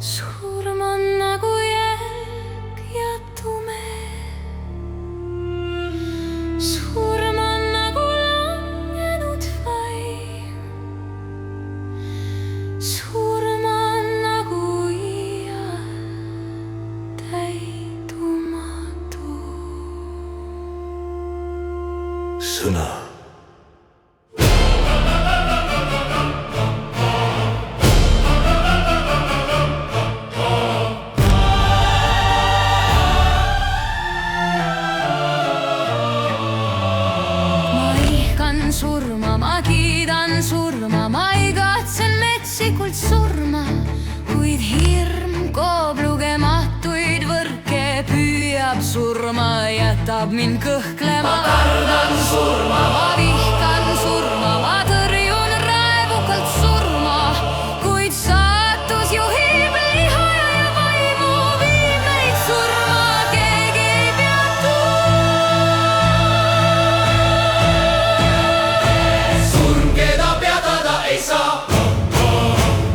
surm on nagu jälg ja tume. Surm on nagu langenud vaim. Surm on nagu iial täidumatu. Sõna. Surma, ma kiidan surma, ma igatsen metsikult surma, kuid hirm koob lugematuid võrke, püüab surma, jätab mind kõhklema. Ma kardan surma, ma vihkan surma, ma tõrjun raevukalt surma, kuid saatus juhib liha ja vaimu, viib meid surma, keegi ei peatu.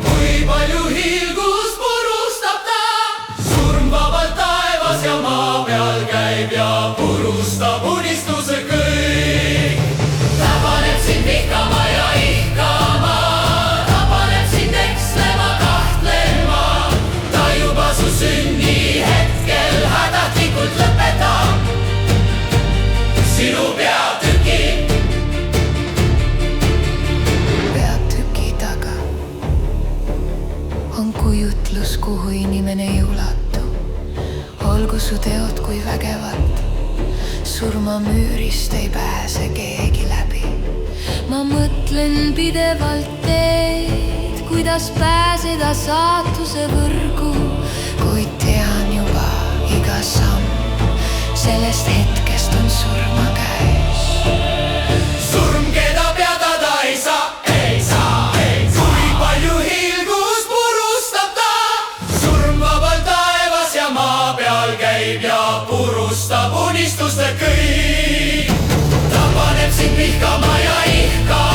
Kui palju hiilgust purustab ta, surm vabalt taevas ja maa peal käib ja purustab unistuse kõik. Ta paneb sind vihkama ja ihkama, ta paneb sind ekslema, kahtlema, ta juba su sünni hetkel hädahlikult lõpetab sinu peatüki. On kujutlus, kuhu inimene ei ulatu, olgu su teod kui vägevad, surmamüürist ei pääse keegi läbi. Ma mõtlen pidevalt teed, kuidas pääseda saatuse võrgu, kuid tean juba iga samm, sellest hetkest on surma käes. Surm, keda peatada ei saa, ei saa, ei saa. Kui palju hiilgust purustab ta, surm vabalt taevas ja maa peal käib ja purustab unistuste kõik. Ta paneb sind vihkama ja ihkama.